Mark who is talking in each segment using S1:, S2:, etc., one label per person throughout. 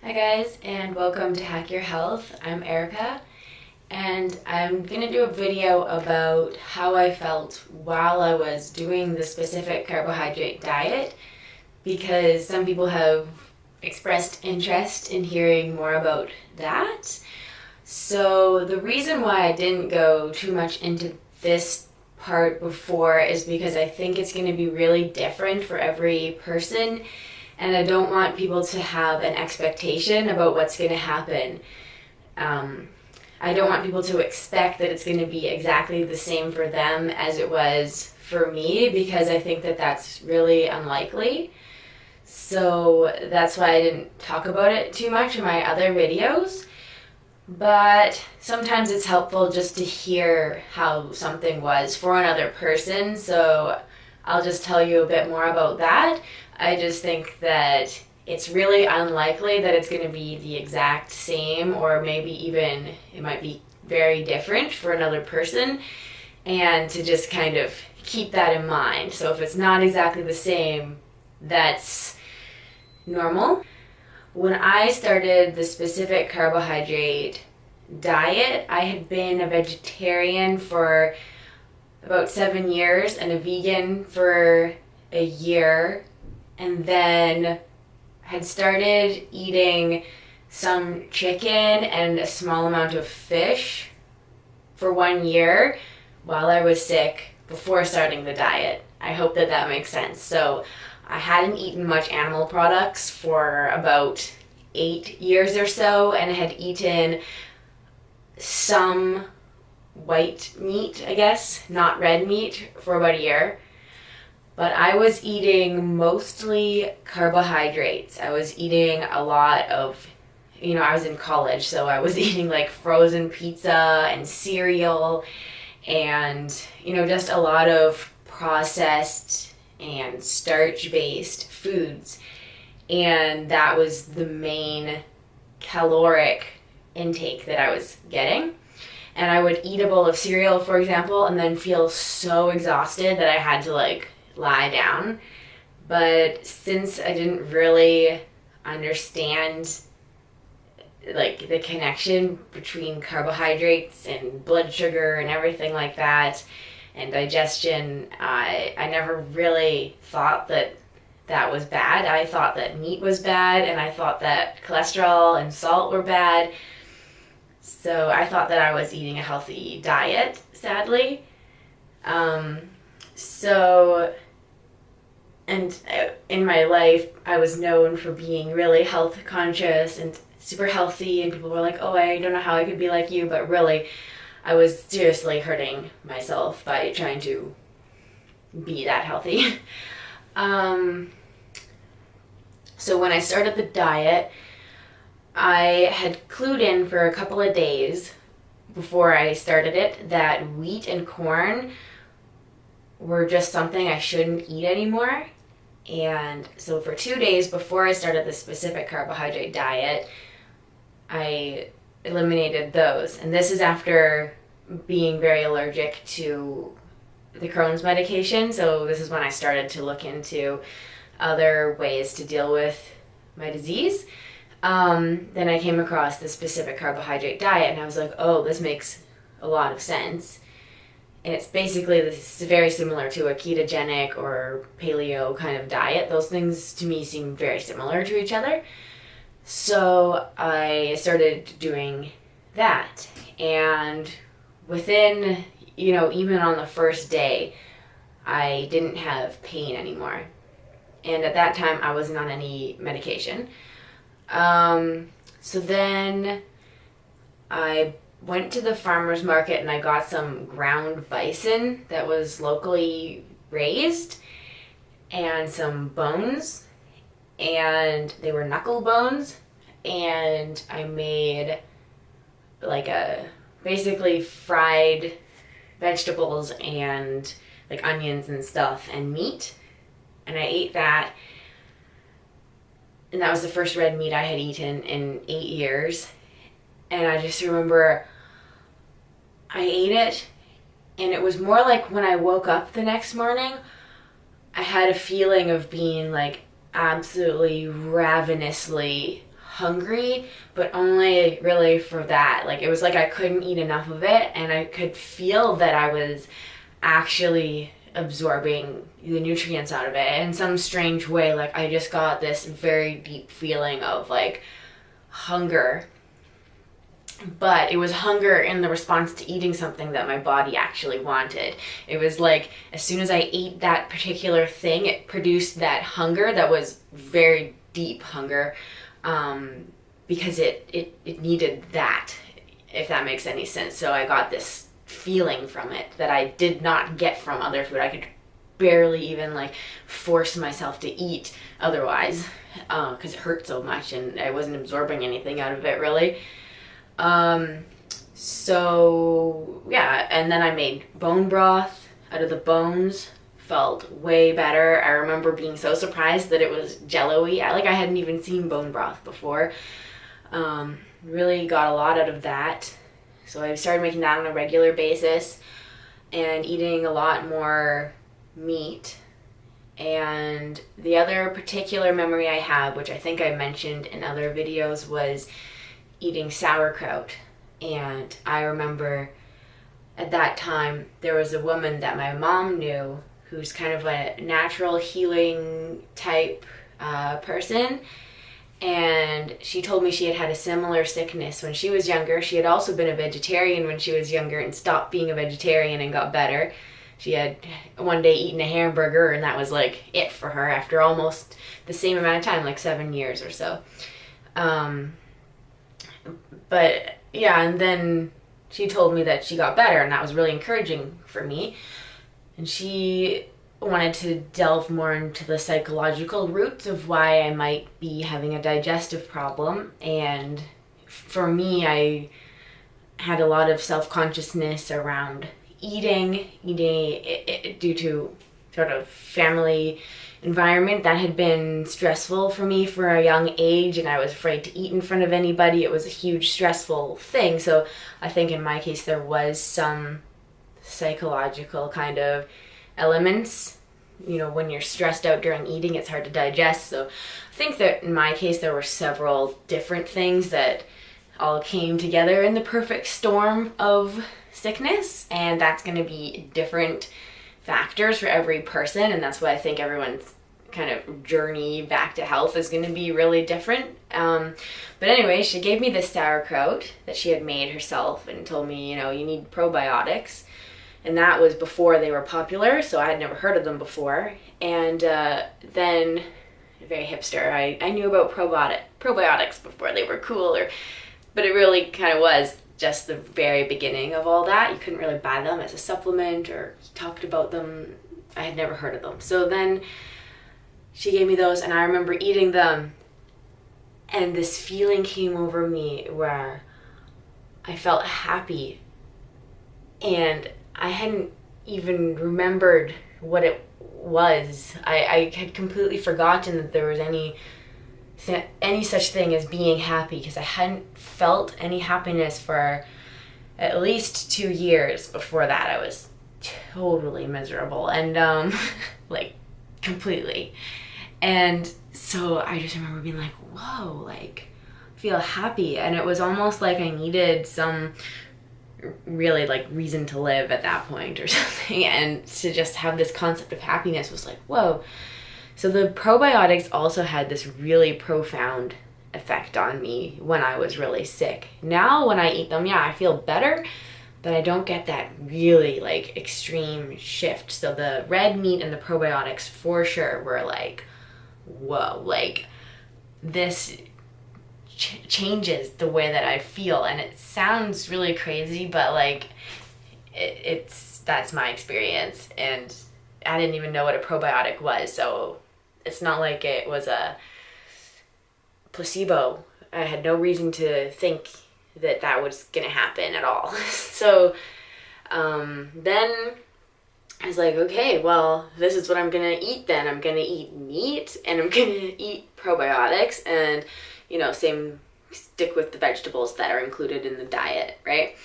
S1: Hi guys, and welcome to Hack Your Health. I'm Erica, and I'm going to do a video about how I felt while I was doing the specific carbohydrate diet, because some people have expressed interest in hearing more about that. So the reason why I didn't go too much into this part before is because I think it's going to be really different for every person, and I don't want people to have an expectation about what's going to happen. I don't want people to expect that it's going to be exactly the same for them as it was for me, because I think that that's really unlikely. So that's why I didn't talk about it too much in my other videos. But sometimes it's helpful just to hear how something was for another person, so I'll just tell you a bit more about that. I just think that it's really unlikely that it's going to be the exact same, or maybe even it might be very different for another person, and to just kind of keep that in mind. So if it's not exactly the same, that's normal. When I started the specific carbohydrate diet, I had been a vegetarian for about 7 years and a vegan for a year, and then had started eating some chicken and a small amount of fish for 1 year while I was sick before starting the diet. I hope that that makes sense. So I hadn't eaten much animal products for about 8 years or so, and had eaten some white meat, I guess, not red meat, for about a year. But I was eating mostly carbohydrates. I was eating a lot of, I was in college, so I was eating like frozen pizza and cereal and, just a lot of processed and starch-based foods. And that was the main caloric intake that I was getting. And I would eat a bowl of cereal, for example, and then feel so exhausted that I had to lie down. But since I didn't really understand the connection between carbohydrates and blood sugar and everything like that, and digestion, I never really thought that was bad. I thought that meat was bad, and I thought that cholesterol and salt were bad. So I thought that I was eating a healthy diet, sadly. And in my life, I was known for being really health conscious and super healthy, and people were like, oh, I don't know how I could be like you, but really, I was seriously hurting myself by trying to be that healthy. So when I started the diet, I had clued in for a couple of days before I started it that wheat and corn were just something I shouldn't eat anymore. And so for 2 days before I started the specific carbohydrate diet, I eliminated those. And this is after being very allergic to the Crohn's medication. So this is when I started to look into other ways to deal with my disease. Then I came across the specific carbohydrate diet, and I was like, oh, this makes a lot of sense. And it's basically this is very similar to a ketogenic or paleo kind of diet. Those things to me seem very similar to each other. So I started doing that. And within, even on the first day, I didn't have pain anymore. And at that time, I wasn't on any medication. So then I went to the farmer's market and I got some ground bison that was locally raised and some bones, and they were knuckle bones, and I made basically fried vegetables and onions and stuff and meat, and I ate that. And that was the first red meat I had eaten in 8 years. And I just remember I ate it, and it was more like when I woke up the next morning, I had a feeling of being absolutely ravenously hungry, but only really for that. Like, it was like I couldn't eat enough of it, and I could feel that I was actually absorbing the nutrients out of it in some strange way. Like, I just got this very deep feeling of like hunger, but it was hunger in the response to eating something that my body actually wanted. It was like, as soon as I ate that particular thing, it produced that hunger that was very deep hunger, because it needed that, if that makes any sense. So I got this feeling from it that I did not get from other food. I could barely even like force myself to eat otherwise, because it hurt so much and I wasn't absorbing anything out of it really. So yeah, and then I made bone broth out of the bones. Felt way better. I remember being so surprised that it was jello-y. I hadn't even seen bone broth before. Really got a lot out of that. So I started making that on a regular basis and eating a lot more meat. And the other particular memory I have, which I think I mentioned in other videos, was eating sauerkraut. And I remember at that time there was a woman that my mom knew who's kind of a natural healing type person. And she told me she had had a similar sickness when she was younger. She had also been a vegetarian when she was younger and stopped being a vegetarian and got better. She had one day eaten a hamburger and that was like it for her after almost the same amount of time, like 7 years or so. But yeah, and then she told me that she got better, and that was really encouraging for me. And she wanted to delve more into the psychological roots of why I might be having a digestive problem. And for me, I had a lot of self-consciousness around eating due to sort of family environment that had been stressful for me for a young age, and I was afraid to eat in front of anybody. It was a huge stressful thing. So I think in my case there was some psychological kind of elements. You know, when you're stressed out during eating, it's hard to digest. So I think that in my case there were several different things that all came together in the perfect storm of sickness, and that's going to be different factors for every person, and that's why I think everyone's kind of journey back to health is going to be really different. But anyway, she gave me this sauerkraut that she had made herself and told me, you know, you need probiotics. And that was before they were popular, so I had never heard of them before. And then, very hipster, I knew about probiotics before they were cool, but it really kind of was just the very beginning of all that. You couldn't really buy them as a supplement or talked about them. I had never heard of them. So then she gave me those, and I remember eating them, and this feeling came over me where I felt happy, and I hadn't even remembered what it was. I had completely forgotten that there was any such thing as being happy, because I hadn't felt any happiness for at least 2 years before that. I was totally miserable and like completely. And so I just remember being like, whoa, like I feel happy. And it was almost like I needed some really like reason to live at that point or something, and to just have this concept of happiness was like, whoa. So the probiotics also had this really profound effect on me when I was really sick. Now when I eat them, yeah, I feel better, but I don't get that really like extreme shift. So the red meat and the probiotics for sure were like, whoa, like this changes the way that I feel. And it sounds really crazy, but like that's my experience. And I didn't even know what a probiotic was, so it's not like it was a placebo. I had no reason to think that was gonna happen at all. So then I was like, okay, well, this is what I'm gonna eat then. I'm gonna eat meat and I'm gonna eat probiotics, and stick with the vegetables that are included in the diet, right?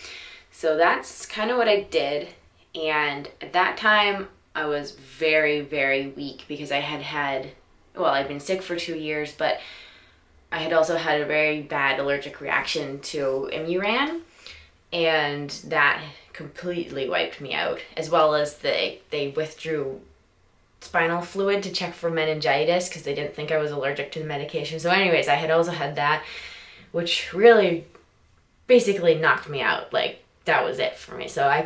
S1: So that's kind of what I did. And at that time I was very, very weak because I'd been sick for 2 years, but I had also had a very bad allergic reaction to Imuran, and that completely wiped me out, as well as they withdrew spinal fluid to check for meningitis because they didn't think I was allergic to the medication. So anyways, I had also had that, which really basically knocked me out. Like, that was it for me. So I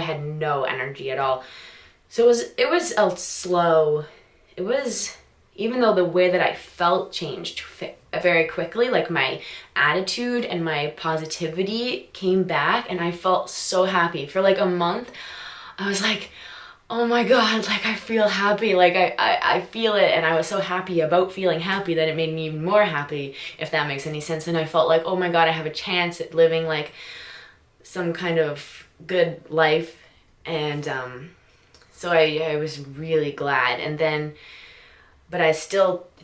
S1: had no energy at all. So it was a slow, even though the way that I felt changed very quickly, like my attitude and my positivity came back, and I felt so happy. For like a month, I was like, oh my God, like I feel happy, like I feel it, and I was so happy about feeling happy that it made me even more happy, if that makes any sense. And I felt like, oh my God, I have a chance at living like some kind of good life, and so I was really glad. And then, but it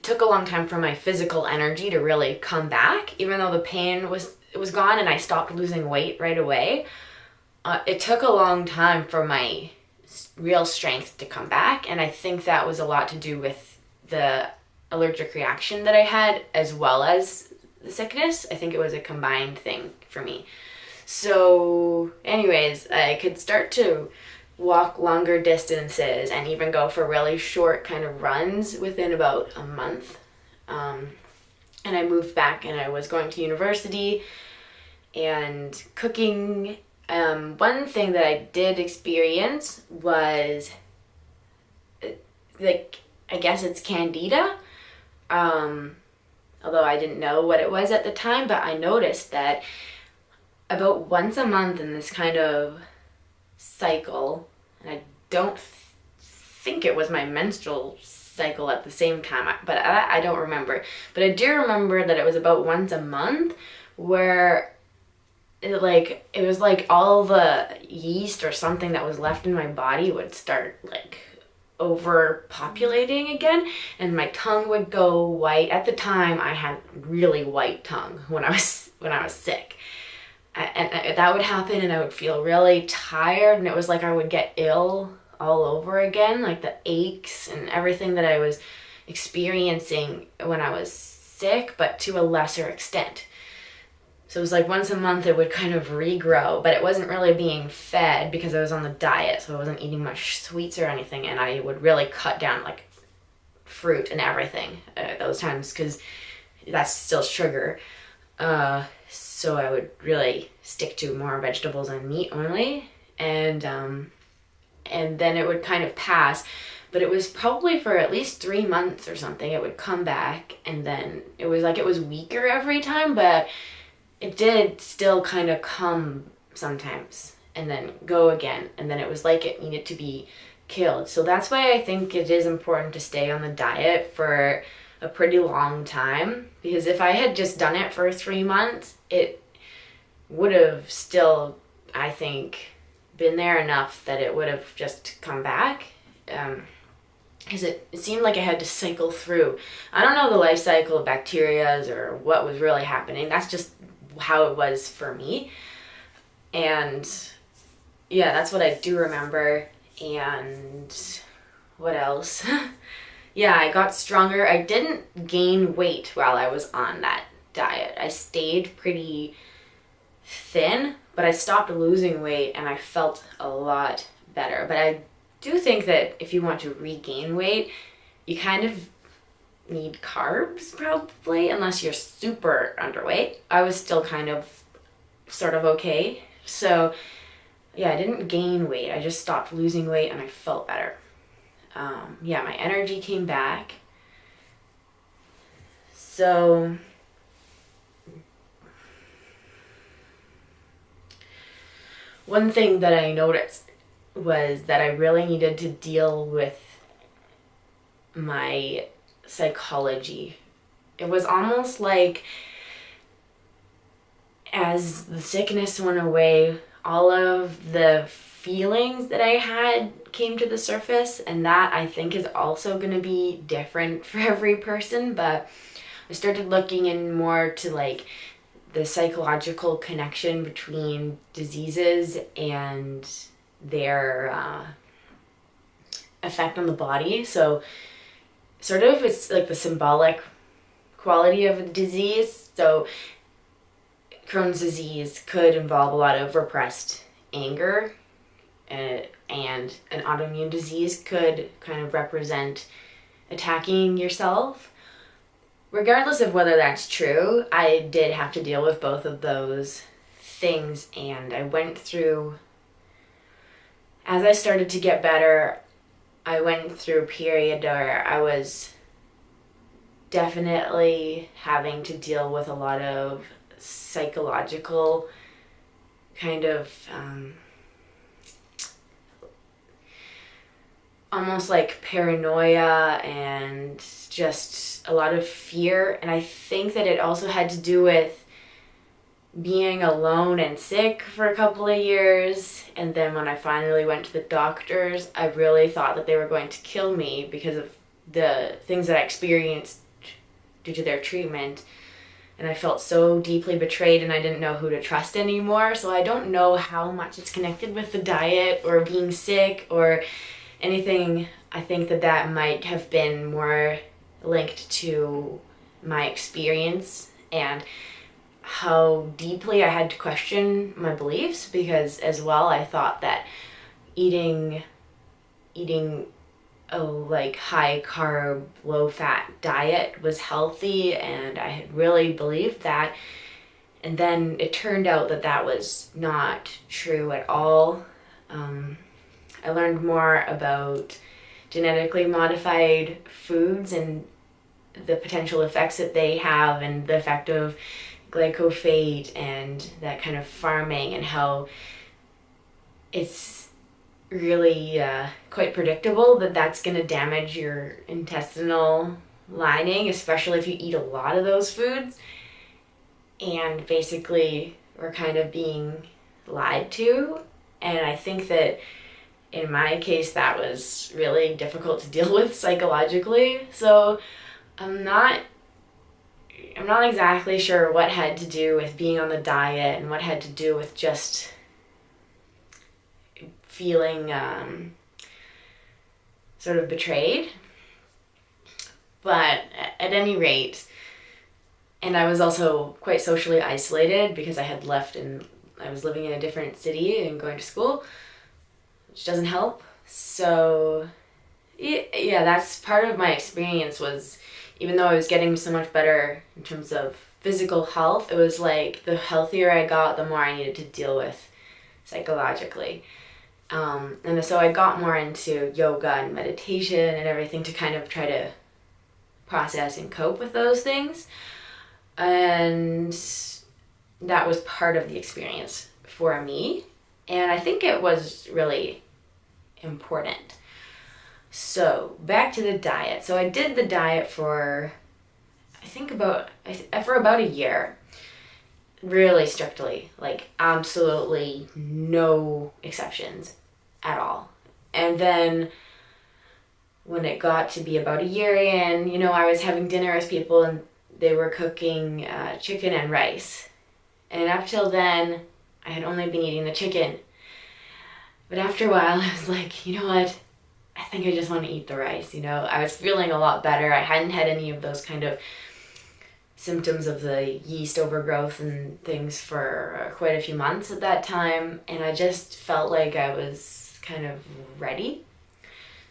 S1: took a long time for my physical energy to really come back, even though the pain was gone and I stopped losing weight right away. It took a long time for my real strength to come back, and I think that was a lot to do with the allergic reaction that I had, as well as the sickness. I think it was a combined thing for me. So anyways, I could start to walk longer distances and even go for really short kind of runs within about a month. And I moved back, and I was going to university and cooking. One thing that I did experience was, like, I guess it's candida. Although I didn't know what it was at the time, but I noticed that about once a month in this kind of cycle, and I don't think it was my menstrual cycle at the same time, but I don't remember. But I do remember that it was about once a month where it was like all the yeast or something that was left in my body would start like overpopulating again, and my tongue would go white. At the time, I had really white tongue when I was sick. And that would happen, and I would feel really tired, and it was like I would get ill all over again, like the aches and everything that I was experiencing when I was sick, but to a lesser extent. So it was like once a month it would kind of regrow, but it wasn't really being fed because I was on the diet, so I wasn't eating much sweets or anything, and I would really cut down like fruit and everything those times because that's still sugar. So I would really stick to more vegetables and meat only, and then it would kind of pass, but it was probably for at least 3 months or something. It would come back, and then it was like it was weaker every time, but it did still kind of come sometimes and then go again, and then it was like it needed to be killed. So that's why I think it is important to stay on the diet for a pretty long time, because if I had just done it for 3 months, it would have still, I think, been there enough that it would have just come back, because it seemed like I had to cycle through. I don't know the life cycle of bacterias or what was really happening. That's just how it was for me. And yeah, that's what I do remember. And what else? Yeah, I got stronger. I didn't gain weight while I was on that diet. I stayed pretty thin, but I stopped losing weight and I felt a lot better. But I do think that if you want to regain weight, you kind of need carbs probably, unless you're super underweight. I was still kind of sort of okay. So yeah, I didn't gain weight. I just stopped losing weight and I felt better. Yeah, my energy came back. So one thing that I noticed was that I really needed to deal with my psychology. It was almost like as the sickness went away, all of the feelings that I had came to the surface, and that I think is also going to be different for every person. But I started looking in more to like the psychological connection between diseases and their effect on the body. So sort of it's like the symbolic quality of the disease. So Crohn's disease could involve a lot of repressed anger, and an autoimmune disease could kind of represent attacking yourself. Regardless of whether that's true, I did have to deal with both of those things, and I went through, as I started to get better, I went through a period where I was definitely having to deal with a lot of psychological kind of almost like paranoia and just a lot of fear. And I think that it also had to do with being alone and sick for a couple of years. And then when I finally went to the doctors, I really thought that they were going to kill me because of the things that I experienced due to their treatment. And I felt so deeply betrayed, and I didn't know who to trust anymore. So I don't know how much it's connected with the diet or being sick or anything. I think that might have been more linked to my experience and how deeply I had to question my beliefs, because as well I thought that eating a like high carb, low fat diet was healthy, and I had really believed that. And then it turned out that was not true at all. I learned more about genetically modified foods and the potential effects that they have, and the effect of glyphosate and that kind of farming, and how it's really quite predictable that that's going to damage your intestinal lining, especially if you eat a lot of those foods. And basically we're kind of being lied to, and I think that in my case that was really difficult to deal with psychologically. So I'm not exactly sure what had to do with being on the diet and what had to do with just feeling sort of betrayed. But at any rate, and I was also quite socially isolated because I had left and I was living in a different city and going to school, which doesn't help. So yeah, that's part of my experience. Was even though I was getting so much better in terms of physical health, it was like the healthier I got, the more I needed to deal with psychologically. And so I got more into yoga and meditation and everything to kind of try to process and cope with those things. And that was part of the experience for me. And I think it was really important. So back to the diet. So I did the diet for, for about a year. Really strictly, like absolutely no exceptions at all. And then when it got to be about a year in, I was having dinner with people and they were cooking chicken and rice. And up till then, I had only been eating the chicken. But after a while, I was like, you know what? I think I just want to eat the rice, I was feeling a lot better. I hadn't had any of those kind of symptoms of the yeast overgrowth and things for quite a few months at that time. And I just felt like I was kind of ready.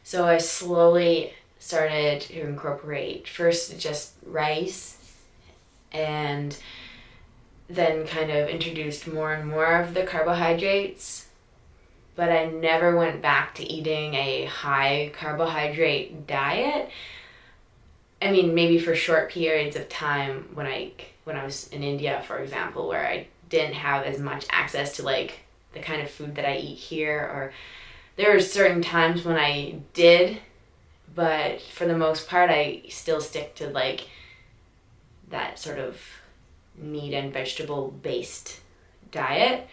S1: So I slowly started to incorporate first just rice, and then kind of introduced more and more of the carbohydrates. But I never went back to eating a high carbohydrate diet. I mean, maybe for short periods of time when I was in India, for example, where I didn't have as much access to like the kind of food that I eat here, or there were certain times when I did, but for the most part, I still stick to like that sort of meat and vegetable based diet.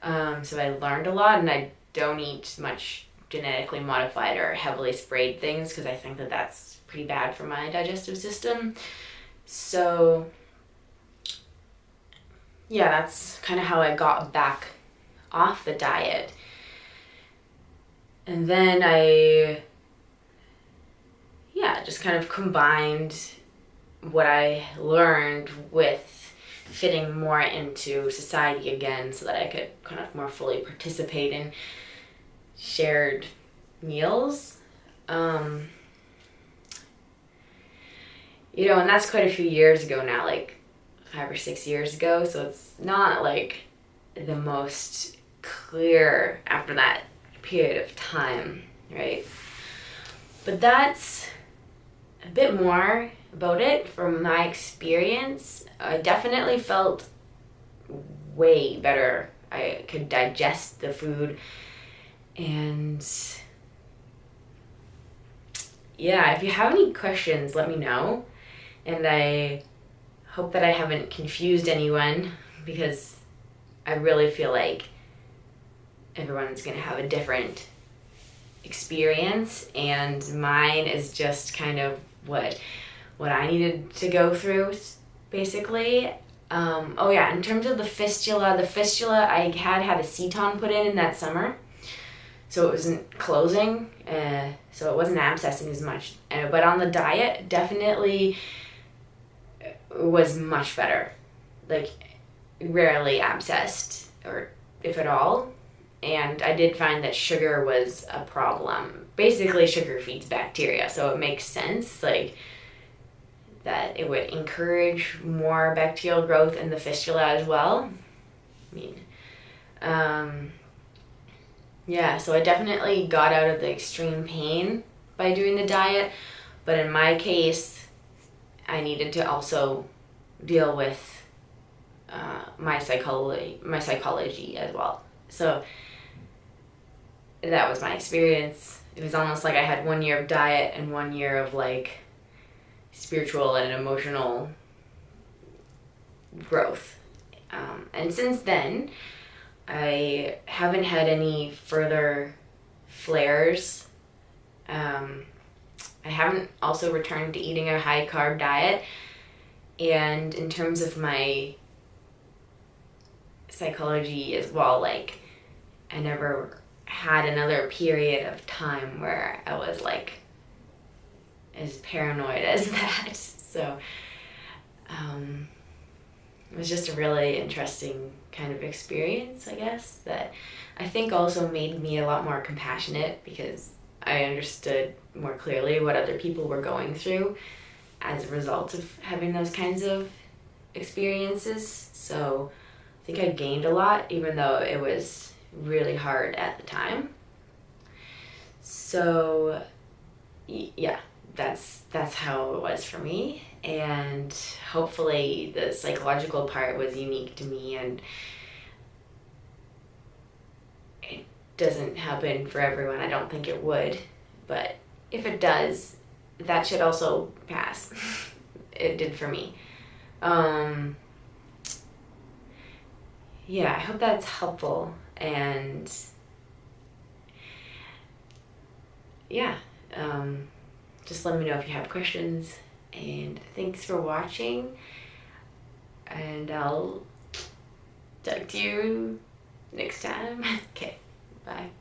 S1: So I learned a lot, and I don't eat much genetically modified or heavily sprayed things because I think that that's pretty bad for my digestive system. So yeah, that's kind of how I got back off the diet. And then I just kind of combined what I learned with fitting more into society again so that I could kind of more fully participate in shared meals. You know, and that's quite a few years ago now, like 5 or 6 years ago, so it's not like the most clear after that period of time, right? But that's a bit more about it from my experience. I definitely felt way better. I could digest the food, and yeah, if you have any questions, let me know. And I hope that I haven't confused anyone, because I really feel like everyone's going to have a different experience, and mine is just kind of what I needed to go through, basically. Oh yeah, in terms of the fistula, I had a ceton put in that summer, so it wasn't closing, so it wasn't abscessing as much. But on the diet, definitely was much better. Like, rarely abscessed, or if at all. And I did find that sugar was a problem. Basically, sugar feeds bacteria, so it makes sense, like, that it would encourage more bacterial growth in the fistula as well. I mean, yeah, so I definitely got out of the extreme pain by doing the diet, but in my case, I needed to also deal with my psychology as well. So that was my experience. It was almost like I had 1 year of diet and 1 year of like spiritual and emotional growth. And since then, I haven't had any further flares. I haven't also returned to eating a high carb diet. And in terms of my psychology as well, like, I never had another period of time where I was like as paranoid as that. So it was just a really interesting kind of experience, I guess, that I think also made me a lot more compassionate, because I understood more clearly what other people were going through as a result of having those kinds of experiences. So I think I gained a lot, even though it was really hard at the time. So yeah, that's how it was for me, and hopefully the psychological part was unique to me, and it doesn't happen for everyone. I don't think it would, but if it does, that should also pass. It did for me. Yeah, I hope that's helpful, and yeah, just let me know if you have questions, and thanks for watching, and I'll talk to you next time. Okay, bye.